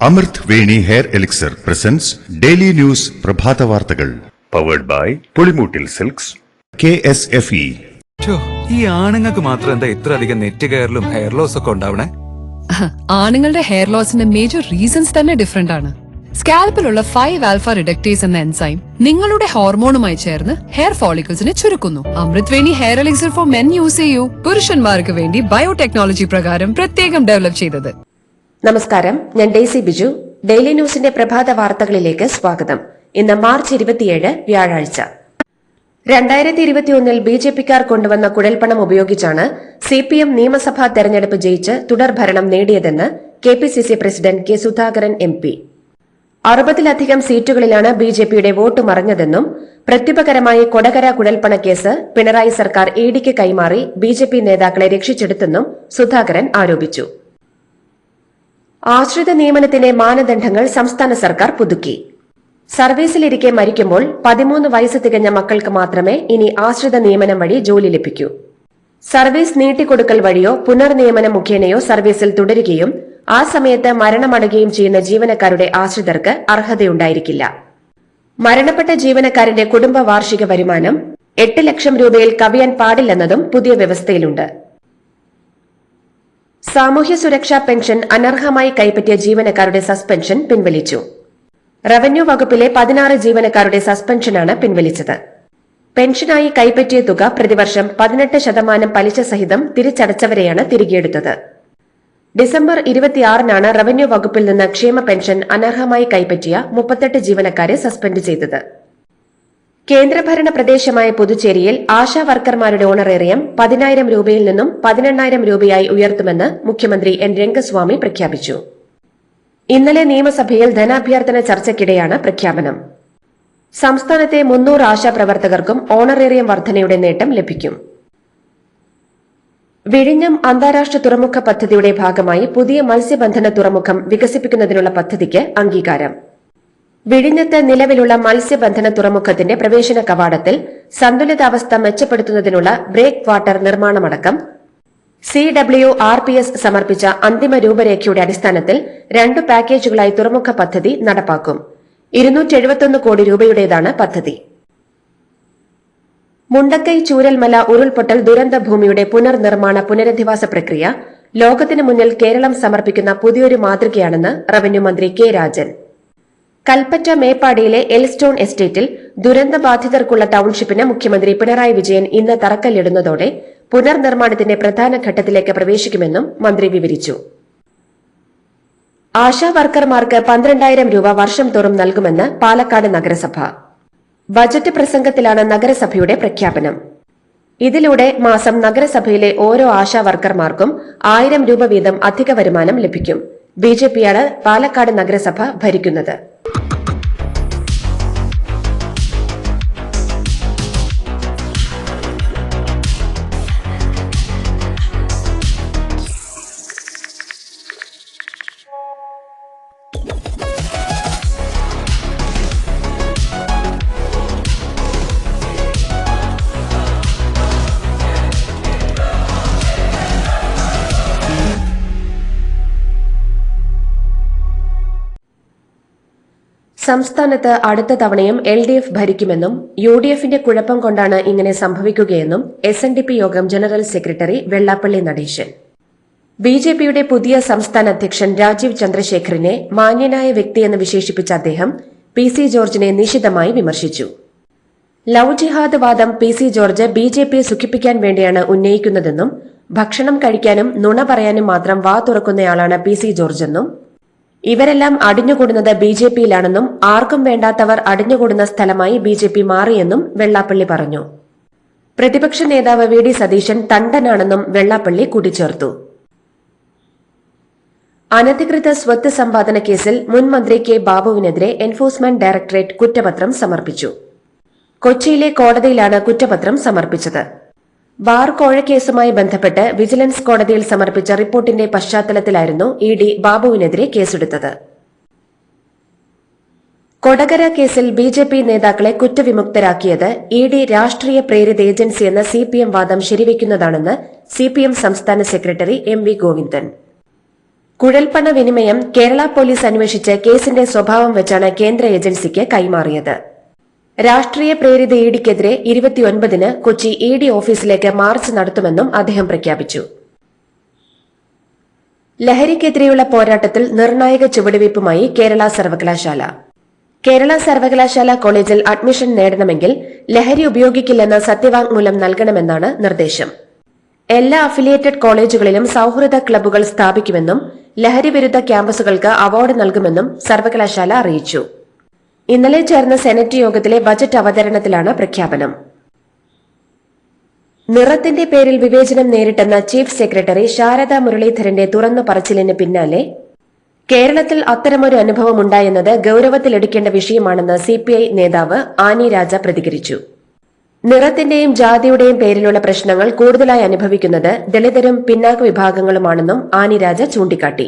അമൃത് Veni hair elixir presents daily news പ്രഭാത വാർത്തകൾ powered by Pulimoottil silks KSFE. ഈ ആണുങ്ങൾക്ക് മാത്രം എന്താ ഇത്ര അധികം നെറ്റ് കെയറിലും ഹെയർ ലോസ് ഒക്കെ ഉണ്ടാവണേ? ആണുങ്ങളുടെ ഹെയർ ലോസിന്റെ മേജർ റീസൺസ് തന്നെ ഡിഫറെന്റ് ആണ്. സ്കാൽപ്പിലുള്ള 5 ആൽഫ റിഡക്ടേസ് എന്ന എൻസൈം നിങ്ങളുടെ ഹോർമോണുമായി ചേർന്ന് ഹെയർ ഫോളിക്കിൾസിനെ ചുരുക്കുന്നു. Amrit Veni hair elixir for men use ചെയ്യൂ. പുരുഷന്മാർക്ക് വേണ്ടി ബയോടെക്നോളജി പ്രകാരം പ്രത്യേകം ഡെവലപ്പ് ചെയ്തത്. നമസ്കാരം, ഞാൻ ഡെയ്സി ബിജു. ഡെയിലി ന്യൂസിന്റെ പ്രഭാത വാർത്തകളിലേക്ക് സ്വാഗതം. ഇന്ന് മാർച്ച് 27 വ്യാഴാഴ്ച. 2021 BJPക്കാർ കൊണ്ടുവന്ന കുഴൽപ്പണം ഉപയോഗിച്ചാണ് CPM നിയമസഭാ തെരഞ്ഞെടുപ്പ് ജയിച്ച് തുടർഭരണം നേടിയതെന്ന് KPCC president K. Sudhakaran MP. 60-ലധികം സീറ്റുകളിലാണ് BJPയുടെ വോട്ട് മറഞ്ഞതെന്നും പ്രത്യുപകരമായി കൊടകര കുഴൽപ്പണ കേസ് പിണറായി സർക്കാർ EDക്ക് കൈമാറി BJP നേതാക്കളെ രക്ഷിച്ചെടുത്തെന്നും സുധാകരൻ ആരോപിച്ചു. ആശ്രിത നിയമനത്തിന്റെ മാനദണ്ഡങ്ങൾ സംസ്ഥാന സർക്കാർ പുതുക്കി. സർവീസിലിരിക്കെ മരിക്കുമ്പോൾ 13 വയസ്സ് തികഞ്ഞ മക്കൾക്ക് മാത്രമേ ഇനി ആശ്രിത നിയമനം വഴി ജോലി ലഭിക്കൂ. സർവീസ് നീട്ടിക്കൊടുക്കൽ വഴിയോ പുനർനിയമനം മുഖേനയോ സർവീസിൽ തുടരുകയും ആ സമയത്ത് മരണമടയുകയും ചെയ്യുന്ന ജീവനക്കാരുടെ ആശ്രിതർക്ക് അർഹതയുണ്ടായിരിക്കില്ല. മരണപ്പെട്ട ജീവനക്കാരന്റെ കുടുംബ വാർഷിക വരുമാനം 8 ലക്ഷം രൂപയിൽ കവിയാൻ പാടില്ലെന്നതും പുതിയ വ്യവസ്ഥയിലുണ്ട്. സാമൂഹ്യ സുരക്ഷാ പെൻഷൻ അനർഹമായി കൈപ്പറ്റിയ ജീവനക്കാരുടെ സസ്പെൻഷൻ പിൻവലിച്ചു. റവന്യൂ വകുപ്പിലെ 16 ജീവനക്കാരുടെ സസ്പെൻഷനാണ് പിൻവലിച്ചത്. പെൻഷനായി കൈപ്പറ്റിയ തുക പ്രതിവർഷം 18% പലിശ സഹിതം തിരിച്ചടച്ചവരെയാണ് തിരികെയെടുത്തത്. ഡിസംബർ 26-നാണ് റവന്യൂ വകുപ്പിൽ നിന്ന് ക്ഷേമ പെൻഷൻ അനർഹമായി കൈപ്പറ്റിയ 38 ജീവനക്കാരെ സസ്പെൻഡ് ചെയ്തത്. കേന്ദ്രഭരണ പ്രദേശമായ പുതുച്ചേരിയിൽ ആശാ വർക്കർമാരുടെ ഓണറേറിയം 10,000 രൂപയിൽ നിന്നും 18,000 രൂപയായി ഉയർത്തുമെന്ന് മുഖ്യമന്ത്രി N. രംഗസ്വാമി പ്രഖ്യാപിച്ചു. ഇന്നലെ നിയമസഭയിൽ ധനാഭ്യർത്ഥന ചർച്ചയ്ക്കിടെയാണ് പ്രഖ്യാപനം. സംസ്ഥാനത്തെ 300 ആശാപ്രവർത്തകർക്കും ഓണറേറിയം വർധനയുടെ നേട്ടം ലഭിക്കും. വിഴിഞ്ഞം അന്താരാഷ്ട്ര തുറമുഖ പദ്ധതിയുടെ ഭാഗമായി പുതിയ മത്സ്യബന്ധന തുറമുഖം വികസിപ്പിക്കുന്നതിനുള്ള പദ്ധതിക്ക് അംഗീകാരം. വിഴിഞ്ഞത്ത് നിലവിലുള്ള മത്സ്യബന്ധന തുറമുഖത്തിന്റെ പ്രവേശന കവാടത്തിൽ സന്തുലിതാവസ്ഥ മെച്ചപ്പെടുത്തുന്നതിനുള്ള ബ്രേക്ക് വാട്ടർ നിർമ്മാണമടക്കം CWRPS സമർപ്പിച്ച അന്തിമ രൂപരേഖയുടെ അടിസ്ഥാനത്തിൽ 2 പാക്കേജുകളായി തുറമുഖ പദ്ധതി നടപ്പാക്കും. 271 കോടി രൂപയുടേതാണ് പദ്ധതി. മുണ്ടക്കൈ ചൂരൽമല ഉരുൾപൊട്ടൽ ദുരന്ത ഭൂമിയുടെ പുനർനിർമ്മാണ പുനരധിവാസ പ്രക്രിയ ലോകത്തിനു മുന്നിൽ കേരളം സമർപ്പിക്കുന്ന പുതിയൊരു മാതൃകയാണെന്ന് റവന്യൂ മന്ത്രി K. രാജൻ. കൽപ്പറ്റ മേപ്പാടിയിലെ എൽസ്റ്റോൺ എസ്റ്റേറ്റിൽ ദുരന്തബാധിതർക്കുള്ള ടൌൺഷിപ്പിന് മുഖ്യമന്ത്രി പിണറായി വിജയൻ ഇന്ന് തറക്കല്ലിടുന്നതോടെ പുനർനിർമ്മാണത്തിന്റെ പ്രധാന ഘട്ടത്തിലേക്ക് പ്രവേശിക്കുമെന്നും മന്ത്രി വിവരിച്ചു. ആശാ വർക്കർമാർക്ക് 12,000 രൂപ വർഷം തോറും നൽകുമെന്ന് പാലക്കാട് നഗരസഭ. ബജറ്റ് പ്രസംഗത്തിലാണ് നഗരസഭയുടെ പ്രഖ്യാപനം. ഇതിലൂടെ മാസം നഗരസഭയിലെ ഓരോ ആശാ വർക്കർമാർക്കും 1,000 രൂപ വീതം അധിക വരുമാനം ലഭിക്കും. BJPയാണ് പാലക്കാട് നഗരസഭ ഭരിക്കുന്നത്. സംസ്ഥാനത്ത് അടുത്ത തവണയും LDF ഭരിക്കുമെന്നും UDFന്റെ കുഴപ്പം കൊണ്ടാണ് ഇങ്ങനെ സംഭവിക്കുകയെന്നും SNDP യോഗം ജനറൽ സെക്രട്ടറി വെള്ളാപ്പള്ളി നടേശൻ. BJPയുടെ പുതിയ സംസ്ഥാന അധ്യക്ഷൻ രാജീവ് ചന്ദ്രശേഖറിനെ മാന്യനായ വ്യക്തിയെന്ന് വിശേഷിപ്പിച്ച അദ്ദേഹം PC ജോർജിനെ നിശിതമായി വിമർശിച്ചു. ലവ് ജിഹാദ് വാദം PC ജോർജ് BJPയെ സുഖിപ്പിക്കാൻ വേണ്ടിയാണ് ഉന്നയിക്കുന്നതെന്നും ഭക്ഷണം കഴിക്കാനും നുണ പറയാനും മാത്രം വാ തുറക്കുന്നയാളാണ് PC ജോർജെന്നും ഇവരെല്ലാം അടിഞ്ഞുകൂടുന്നത് BJPയിലാണെന്നും ആർക്കും വേണ്ടാത്തവർ അടിഞ്ഞുകൂടുന്ന സ്ഥലമായി BJP മാറിയെന്നും വെള്ളാപ്പള്ളി പറഞ്ഞു. പ്രതിപക്ഷ നേതാവ് VD സതീശൻ തണ്ടനാണെന്നും വെള്ളാപ്പള്ളി കൂട്ടിച്ചേർത്തു. അനധികൃത സ്വത്ത് സമ്പാദന കേസിൽ മുൻ മന്ത്രി K. ബാബുവിനെതിരെ എൻഫോഴ്സ്മെന്റ് ഡയറക്ടറേറ്റ് കുറ്റപത്രം സമർപ്പിച്ചു. കൊച്ചിയിലെ കോടതിയിലാണ് കുറ്റപത്രം സമർപ്പിച്ചത്. ബാർ കോഴക്കേസുമായി ബന്ധപ്പെട്ട് വിജിലൻസ് കോടതിയിൽ സമർപ്പിച്ച റിപ്പോർട്ടിന്റെ പശ്ചാത്തലത്തിലായിരുന്നു ED ബാബുവിനെതിരെ കേസെടുത്തത്. കൊടകര കേസിൽ BJP നേതാക്കളെ കുറ്റവിമുക്തരാക്കിയത് ED രാഷ്ട്രീയ പ്രേരിത ഏജൻസിയെന്ന CPM വാദം ശരിവയ്ക്കുന്നതാണെന്ന് CPM സംസ്ഥാന സെക്രട്ടറി MV ഗോവിന്ദൻ. കുഴൽപ്പണ വിനിമയം കേരള പോലീസ് അന്വേഷിച്ച് കേസിന്റെ സ്വഭാവം വെച്ചാണ് കേന്ദ്ര ഏജൻസിക്ക് കൈമാറിയത്. രാഷ്ട്രീയ പ്രേരിത ഇഡിക്കെതിരെ 29-ന് കൊച്ചി ഇഡി ഓഫീസിലേക്ക് മാർച്ച് നടത്തുമെന്നും അദ്ദേഹം പ്രഖ്യാപിച്ചു. ലഹരിക്കെതിരെയുള്ള പോരാട്ടത്തിൽ നിർണായക ചുവടുവയ്പുമായി കേരള സർവകലാശാല. കേരള സർവകലാശാല കോളേജിൽ അഡ്മിഷൻ നേടണമെങ്കിൽ ലഹരി ഉപയോഗിക്കില്ലെന്ന് സത്യവാങ്മൂലം നൽകണമെന്നാണ് നിർദ്ദേശം. എല്ലാ അഫിലിയേറ്റഡ് കോളേജുകളിലും സൌഹൃദ ക്ലബ്ബുകൾ സ്ഥാപിക്കുമെന്നും ലഹരിവിരുദ്ധ ക്യാമ്പസുകൾക്ക് അവാർഡ് നൽകുമെന്നും സർവകലാശാല അറിയിച്ചു. ഇന്നലെ ചേർന്ന സെനറ്റ് യോഗത്തിലെ ബജറ്റ് അവതരണത്തിലാണ് പ്രഖ്യാപനം. നിറത്തിന്റെ പേരിൽ വിവേചനം നേരിട്ടെന്ന ചീഫ് സെക്രട്ടറി ശാരദാ മുരളീധരന്റെ തുറന്നു പറച്ചിലിന് പിന്നാലെ കേരളത്തിൽ അത്തരമൊരു അനുഭവം ഉണ്ടായെന്നത് ഗൌരവത്തിലെടുക്കേണ്ട വിഷയമാണെന്ന് സിപിഐ നേതാവ് ആനി രാജ പ്രതികരിച്ചു. നിറത്തിന്റെയും ജാതിയുടെയും പേരിലുള്ള പ്രശ്നങ്ങൾ കൂടുതലായി അനുഭവിക്കുന്നത് ദളിതരും പിന്നാക്ക വിഭാഗങ്ങളുമാണെന്നും ആനി രാജ ചൂണ്ടിക്കാട്ടി.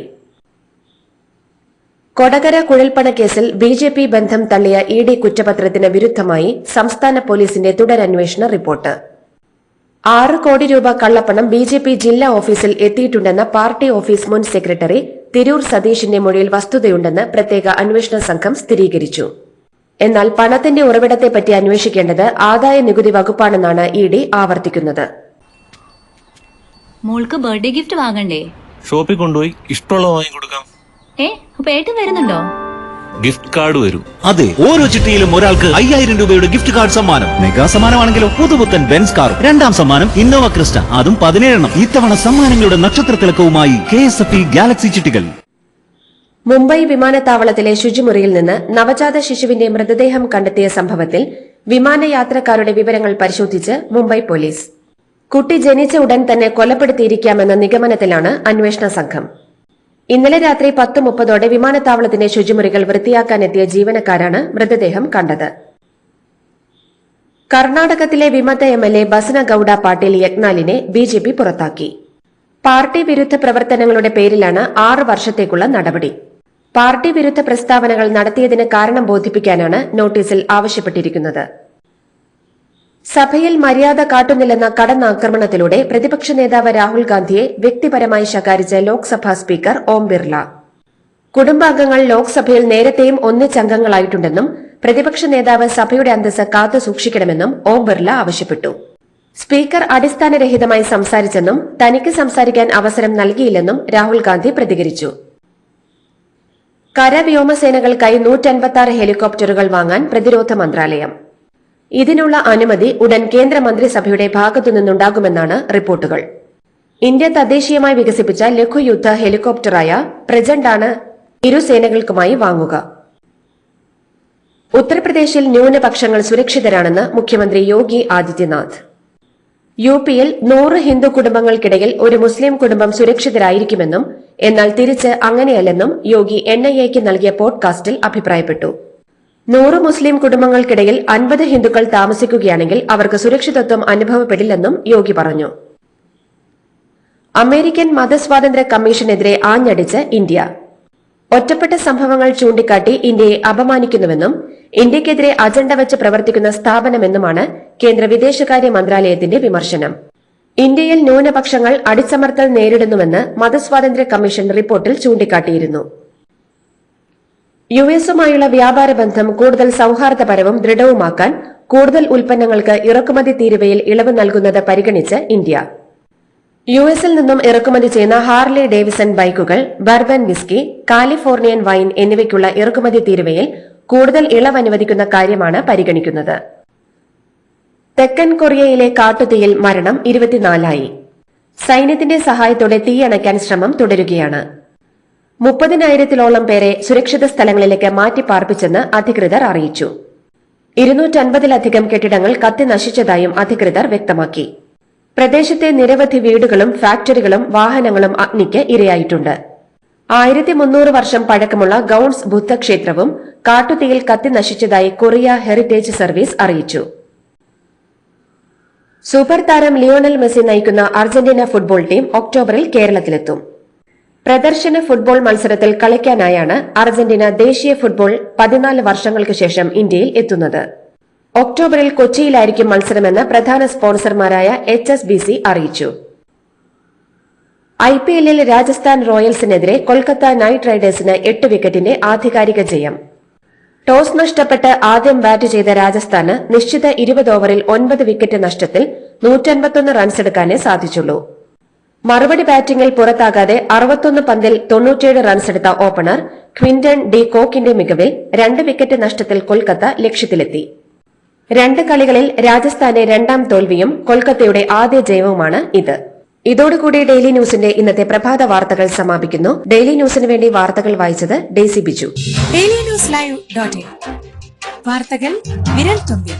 കൊടകര കുഴൽപ്പണ കേസിൽ ബിജെപി ബന്ധം തള്ളിയ ഇഡി കുറ്റപത്രത്തിന് വിരുദ്ധമായി സംസ്ഥാന പോലീസിന്റെ തുടരന്വേഷണ റിപ്പോർട്ട്. 6 കോടി രൂപ കള്ളപ്പണം ബിജെപി ജില്ലാ ഓഫീസിൽ എത്തിയിട്ടുണ്ടെന്ന പാർട്ടി ഓഫീസ് മുൻ സെക്രട്ടറി തിരൂർ സതീഷിന്റെ മൊഴിയിൽ വസ്തുതയുണ്ടെന്ന് പ്രത്യേക അന്വേഷണ സംഘം സ്ഥിരീകരിച്ചു. എന്നാൽ പണത്തിന്റെ ഉറവിടത്തെപ്പറ്റി അന്വേഷിക്കേണ്ടത് ആദായ നികുതി വകുപ്പാണെന്നാണ് ഇഡി ആവർത്തിക്കുന്നത്. മോൾക്ക് ബർത്ത്ഡേ ഗിഫ്റ്റ് വാങ്ങണ്ടേ? ഷോപ്പിൽ കൊണ്ടുപോയി ഇഷ്ടമുള്ള വാങ്ങിക്കൊടുക്കാം. അപ്പൊ ഏട്ടൻ വരുന്നുണ്ടോ? ഗിഫ്റ്റ് കാർഡ് വരും. അതെ, ഓരോ ചിട്ടിയിലും ഒരാൾക്ക് 5000 രൂപയുടെ ഗിഫ്റ്റ് കാർഡ് സമ്മാനം. മെഗാ സമ്മാനമാണെങ്കിലോ പുതുപുത്തൻ ബെൻസ് കാർ. 2ാം സമ്മാനം ഇന്നോവ ക്രിസ്റ്റ, അതും 17 ഇത്തവണ സമ്മാനങ്ങളുടെ നക്ഷത്രത്തിലക്കവുമായി KSFE ഗാലക്സി ചിട്ടികൾ. മുംബൈ വിമാനത്താവളത്തിലെ ശുചിമുറിയിൽ നിന്ന് നവജാത ശിശുവിന്റെ മൃതദേഹം കണ്ടെത്തിയ സംഭവത്തിൽ വിമാനയാത്രക്കാരുടെ വിവരങ്ങൾ പരിശോധിച്ച് മുംബൈ പോലീസ്. കുട്ടി ജനിച്ച ഉടൻ തന്നെ കൊലപ്പെടുത്തിയിരിക്കാമെന്ന നിഗമനത്തിലാണ് അന്വേഷണ സംഘം. ഇന്നലെ രാത്രി 10:30 വിമാനത്താവളത്തിന്റെ ശുചിമുറികൾ വൃത്തിയാക്കാനെത്തിയ ജീവനക്കാരാണ് മൃതദേഹം കണ്ടത്. കർണാടകത്തിലെ വിമത MLA ബസനഗൌഡ പാട്ടീൽ യഗ്നാലിനെ ബിജെപി പുറത്താക്കി. പാർട്ടി വിരുദ്ധ പ്രവർത്തനങ്ങളുടെ പേരിലാണ് 6 വർഷത്തേക്കുള്ള നടപടി. പാർട്ടി വിരുദ്ധ പ്രസ്താവനകൾ നടത്തിയതിന് കാരണം ബോധിപ്പിക്കാനാണ് നോട്ടീസിൽ ആവശ്യപ്പെട്ടിരിക്കുന്നത്. സഭയിൽ മര്യാദ കാട്ടുന്നില്ലെന്ന കടന്നാക്രമണത്തിലൂടെ പ്രതിപക്ഷ നേതാവ് രാഹുൽ ഗാന്ധിയെ വ്യക്തിപരമായി ശകാരിച്ച ലോക്സഭാ സ്പീക്കർ ഓം ബിർള. കുടുംബാംഗങ്ങൾ ലോക്സഭയിൽ നേരത്തെയും ഒന്നിച്ചംഗങ്ങളായിട്ടുണ്ടെന്നും പ്രതിപക്ഷ നേതാവ് സഭയുടെ അന്തസ്സ് കാത്തു സൂക്ഷിക്കണമെന്നും ഓം ബിർള ആവശ്യപ്പെട്ടു. സ്പീക്കർ അടിസ്ഥാനരഹിതമായി സംസാരിച്ചെന്നും തനിക്ക് സംസാരിക്കാൻ അവസരം നൽകിയില്ലെന്നും രാഹുൽ ഗാന്ധി പ്രതികരിച്ചു. കരവ്യോമസേനകൾക്കായി 156 ഹെലികോപ്റ്ററുകൾ വാങ്ങാൻ പ്രതിരോധ മന്ത്രാലയം. ഇതിനുള്ള അനുമതി ഉടൻ കേന്ദ്രമന്ത്രിസഭയുടെ ഭാഗത്തുനിന്നുണ്ടാകുമെന്നാണ് റിപ്പോർട്ടുകൾ. ഇന്ത്യ തദ്ദേശീയമായി വികസിപ്പിച്ച ലഘുയുദ്ധ ഹെലികോപ്റ്ററായ പ്രജണ്ടാണ് ഇരു സേനകൾക്കുമായി വാങ്ങുക. ഉത്തർപ്രദേശിൽ ന്യൂനപക്ഷങ്ങൾ സുരക്ഷിതരാണെന്ന് മുഖ്യമന്ത്രി യോഗി ആദിത്യനാഥ്. UPയിൽ 100 ഹിന്ദു കുടുംബങ്ങൾക്കിടയിൽ ഒരു മുസ്ലിം കുടുംബം സുരക്ഷിതരായിരിക്കുമെന്നും എന്നാൽ തിരിച്ച് അങ്ങനെയല്ലെന്നും യോഗി NIAയ്ക്ക് നൽകിയ പോഡ്കാസ്റ്റിൽ അഭിപ്രായപ്പെട്ടു. 100 മുസ്ലിം കുടുംബങ്ങൾക്കിടയിൽ 50 ഹിന്ദുക്കൾ താമസിക്കുകയാണെങ്കിൽ അവർക്ക് സുരക്ഷിതത്വം അനുഭവപ്പെടില്ലെന്നും യോഗി പറഞ്ഞു. അമേരിക്കൻ മതസ്വാതന്ത്ര്യ കമ്മീഷനെതിരെ ആഞ്ഞടിച്ച് ഇന്ത്യ. ഒറ്റപ്പെട്ട സംഭവങ്ങൾ ചൂണ്ടിക്കാട്ടി ഇന്ത്യയെ അപമാനിക്കുന്നുവെന്നും ഇന്ത്യക്കെതിരെ അജണ്ട വെച്ച് പ്രവർത്തിക്കുന്ന സ്ഥാപനമെന്നുമാണ് കേന്ദ്ര വിദേശകാര്യ മന്ത്രാലയത്തിന്റെ വിമർശനം. ഇന്ത്യയിൽ ന്യൂനപക്ഷങ്ങൾ അടിച്ചമർത്തൽ നേരിടുന്നുവെന്ന് മതസ്വാതന്ത്ര്യ കമ്മീഷൻ റിപ്പോർട്ടിൽ ചൂണ്ടിക്കാട്ടിയിരുന്നു. യുഎസുമായുള്ള വ്യാപാര ബന്ധം കൂടുതൽ സൌഹാർദ്ദപരവും ദൃഢവുമാക്കാൻ കൂടുതൽ ഉൽപ്പന്നങ്ങൾക്ക് ഇറക്കുമതി തീരുവയിൽ ഇളവ് നൽകുന്നത് പരിഗണിച്ച് ഇന്ത്യ യുഎസിൽ നിന്നും ഇറക്കുമതി ചെയ്യുന്ന ഹാർലി ഡേവിസൺ ബൈക്കുകൾ, ബർബൻ വിസ്കി, കാലിഫോർണിയൻ വൈൻ എന്നിവയ്ക്കുള്ള ഇറക്കുമതി തീരുവയിൽ കൂടുതൽ ഇളവ് അനുവദിക്കുന്ന കാര്യമാണ് പരിഗണിക്കുന്നത്. തെക്കൻ കൊറിയയിലെ കാട്ടുതീയിൽ മരണം 24ആയി. സൈന്യത്തിന്റെ സഹായത്തോടെ തീയണയ്ക്കാൻ ശ്രമം തുടരുകയാണ്. 30,000-ഓളം പേരെ സുരക്ഷിത സ്ഥലങ്ങളിലേക്ക് മാറ്റിപ്പാർപ്പിച്ചെന്ന് അധികൃതർ അറിയിച്ചു. 250-ലധികം കെട്ടിടങ്ങൾ കത്തി നശിച്ചതായും അധികൃതർ വ്യക്തമാക്കി. പ്രദേശത്തെ നിരവധി വീടുകളും ഫാക്ടറികളും വാഹനങ്ങളും അഗ്നിക്ക് ഇരയായിട്ടുണ്ട്. 1300 വർഷം പഴക്കമുള്ള ഗൌൺസ് ബുദ്ധക്ഷേത്രവും കാട്ടുതീയിൽ കത്തി നശിച്ചതായി കൊറിയ ഹെറിറ്റേജ് സർവീസ് അറിയിച്ചു. സൂപ്പർ താരം ലിയോണൽ മെസ്സി നയിക്കുന്ന അർജന്റീന ഫുട്ബോൾ ടീം ഒക്ടോബറിൽ കേരളത്തിലെത്തും. പ്രദർശന ഫുട്ബോൾ മത്സരത്തിൽ കളിക്കാനായാണ് അർജന്റീന ദേശീയ ഫുട്ബോൾ 14 വർഷങ്ങൾക്ക് ശേഷം ഇന്ത്യയിൽ എത്തുന്നത്. ഒക്ടോബറിൽ കൊച്ചിയിലായിരിക്കും മത്സരമെന്ന് പ്രധാന സ്പോൺസർമാരായ HSBC അറിയിച്ചു. IPL-ൽ രാജസ്ഥാൻ റോയൽസിനെതിരെ കൊൽക്കത്ത നൈറ്റ് റൈഡേഴ്സിന് 8 വിക്കറ്റിന്റെ ആധികാരിക ജയം. ടോസ് നഷ്ടപ്പെട്ട് ആദ്യം ബാറ്റ് ചെയ്ത രാജസ്ഥാന് നിശ്ചിത 20 ഓവറിൽ 9 വിക്കറ്റ് നഷ്ടത്തിൽ 151 റൺസെടുക്കാനേ സാധിച്ചുള്ളൂ. മറുപടി ബാറ്റിംഗിൽ പുറത്താകാതെ 61 പന്തിൽ 97 റൺസെടുത്ത ഓപ്പണർ ക്വിന്റൺ ഡി കോക്കിന്റെ മികവിൽ 2 വിക്കറ്റ് നഷ്ടത്തിൽ കൊൽക്കത്ത ലക്ഷ്യത്തിലെത്തി. 2 കളികളിൽ രാജസ്ഥാന്റെ രണ്ടാം തോൽവിയും കൊൽക്കത്തയുടെ ആദ്യ ജയവുമാണ് ഇത്. ഇതോടുകൂടി ഡെയിലി ന്യൂസിന്റെ ഇന്നത്തെ പ്രഭാത വാർത്തകൾ സമാപിക്കുന്നു. ഡെയിലി ന്യൂസിന് വേണ്ടി വാർത്തകൾ വായിച്ചത് ഡെയ്സി ബിജു. ഡെയിലി ന്യൂസ് ലൈവ്.in വാർത്തകൾ വിരൽ തുമ്പിൽ.